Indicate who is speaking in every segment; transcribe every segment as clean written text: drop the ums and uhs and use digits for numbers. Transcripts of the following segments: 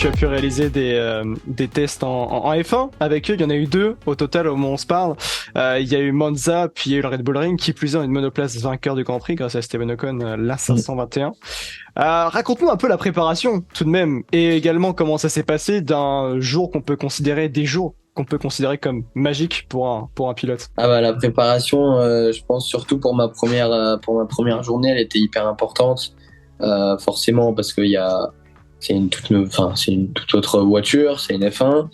Speaker 1: tu as pu réaliser des tests en F1 avec eux. Il y en a eu 2 au total au moment où on se parle. Il y a eu Monza, puis il y a eu le Red Bull Ring, qui plus est une monoplace vainqueur du Grand Prix grâce à Esteban Ocon, l'A 521. Raconte-nous un peu la préparation tout de même, et également comment ça s'est passé d'un jour des jours qu'on peut considérer comme magiques pour un pilote.
Speaker 2: Ah bah la préparation, je pense surtout pour ma première journée, elle était hyper importante. Forcément parce que c'est une toute autre voiture, c'est une F1,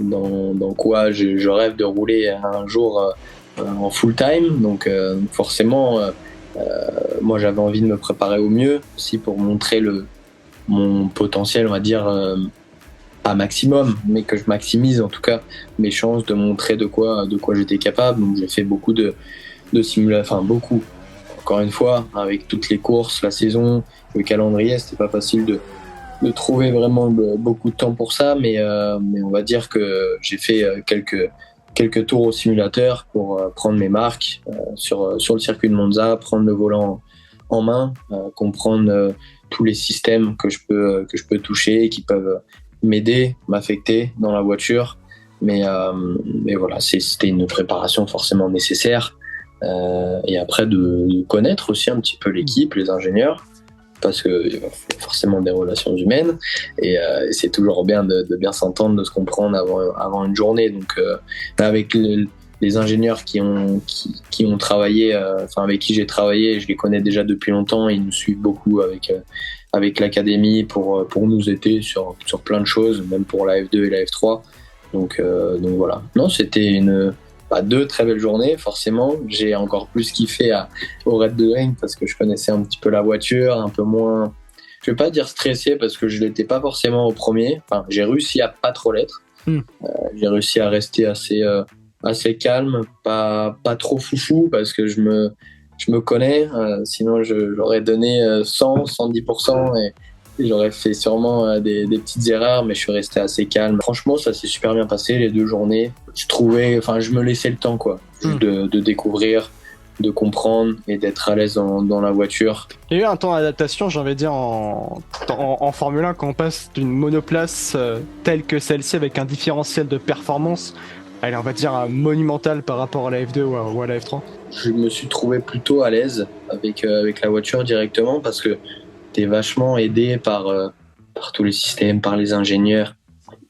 Speaker 2: dans quoi je rêve de rouler un jour en full time. Donc forcément, moi j'avais envie de me préparer au mieux aussi pour montrer mon potentiel, on va dire. Pas maximum, mais que je maximise en tout cas mes chances de montrer de quoi j'étais capable. Donc j'ai fait beaucoup de simulations, enfin beaucoup. Encore une fois, avec toutes les courses, la saison, le calendrier, c'était pas facile de trouver vraiment beaucoup de temps pour ça, mais on va dire que j'ai fait quelques tours au simulateur pour prendre mes marques sur le circuit de Monza, prendre le volant en main, comprendre tous les systèmes que je peux toucher et qui peuvent m'affecter dans la voiture. Mais voilà, c'était une préparation forcément nécessaire. Et après, de connaître aussi un petit peu l'équipe, les ingénieurs, parce qu'il y a forcément des relations humaines. Et c'est toujours bien de bien s'entendre, de se comprendre avant une journée. Donc, avec les ingénieurs qui ont travaillé, avec qui j'ai travaillé, je les connais déjà depuis longtemps. Ils nous suivent beaucoup avec l'académie pour nous aider sur plein de choses, même pour la F2 et la F3. Donc voilà. Non, c'était deux très belles journées, forcément. J'ai encore plus kiffé au Red Bull Ring parce que je connaissais un petit peu la voiture, un peu moins, je vais pas dire stressé parce que je l'étais pas forcément au premier. Enfin, j'ai réussi à pas trop l'être. J'ai réussi à rester assez calme, pas trop foufou parce que je me connais, sinon j'aurais donné 110% et j'aurais fait sûrement des petites erreurs, mais je suis resté assez calme. Franchement, ça s'est super bien passé les 2 journées. Je me laissais le temps, quoi, de découvrir, de comprendre et d'être à l'aise dans la voiture.
Speaker 1: Il y a eu un temps d'adaptation, j'ai envie de dire, en Formule 1, quand on passe d'une monoplace telle que celle-ci avec un différentiel de performance, allez, on va dire monumental par rapport à la F2 ou à la F3.
Speaker 2: Je me suis trouvé plutôt à l'aise avec la voiture directement parce que t'es vachement aidé par tous les systèmes, par les ingénieurs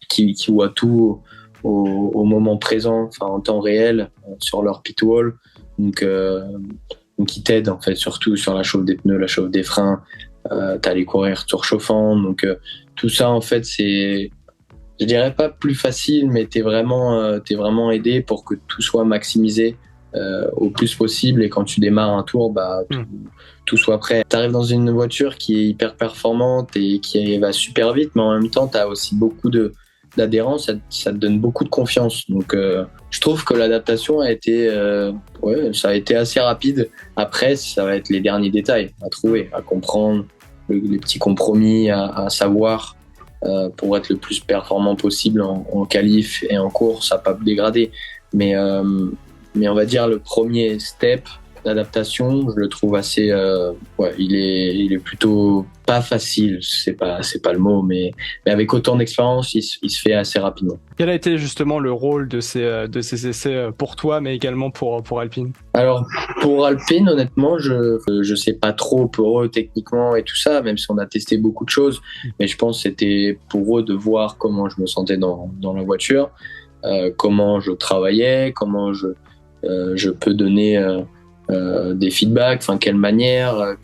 Speaker 2: qui voient tout au moment présent, enfin en temps réel, sur leur pit wall. Donc ils t'aident en fait, surtout sur la chauffe des pneus, la chauffe des freins. T'as les courriers surchauffants. Donc tout ça en fait c'est, je dirais pas plus facile, mais t'es vraiment aidé pour que tout soit maximisé au plus possible, et quand tu démarres un tour, tout soit prêt. Tu arrives dans une voiture qui est hyper performante et qui va super vite, mais en même temps tu as aussi beaucoup d'adhérence, ça te donne beaucoup de confiance. Donc je trouve que l'adaptation ça a été assez rapide. Après, ça va être les derniers détails à trouver, à comprendre, les petits compromis à savoir pour être le plus performant possible en qualif et en course, à pas dégrader. Mais on va dire le premier step d'adaptation, je le trouve assez, il est plutôt pas facile, c'est pas le mot, mais avec autant d'expérience, il se fait assez rapidement.
Speaker 1: Quel a été justement le rôle de ces essais pour toi, mais également pour Alpine?
Speaker 2: Alors pour Alpine, honnêtement, je sais pas trop pour eux techniquement et tout ça, même si on a testé beaucoup de choses, mais je pense que c'était pour eux de voir comment je me sentais dans la voiture, comment je travaillais, comment je peux donner des feedbacks, enfin quelle manière,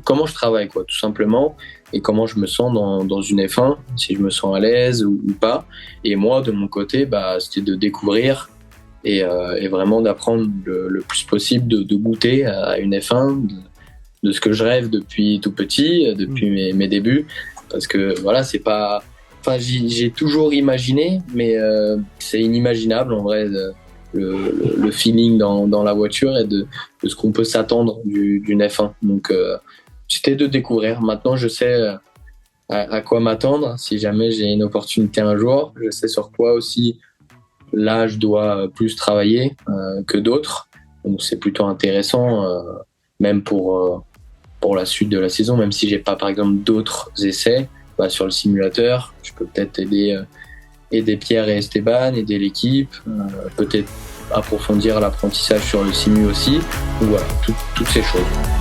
Speaker 2: comment je travaille, quoi, tout simplement, et comment je me sens dans une F1, si je me sens à l'aise ou pas. Et moi, de mon côté, c'était de découvrir et vraiment d'apprendre le plus possible, de goûter à une F1, de ce que je rêve depuis tout petit, depuis mes débuts, parce que voilà, c'est pas, enfin j'ai toujours imaginé, mais c'est inimaginable en vrai. Le feeling dans la voiture et de ce qu'on peut s'attendre d'une F1. Donc c'était de découvrir. Maintenant je sais à quoi m'attendre si jamais j'ai une opportunité un jour. Je sais sur quoi aussi là je dois plus travailler que d'autres. Donc c'est plutôt intéressant, même pour la suite de la saison, même si j'ai pas par exemple d'autres essais. sur le simulateur. Je peux peut-être aider Pierre et Esteban, aider l'équipe, peut-être approfondir l'apprentissage sur le simu aussi. Donc voilà, toutes ces choses.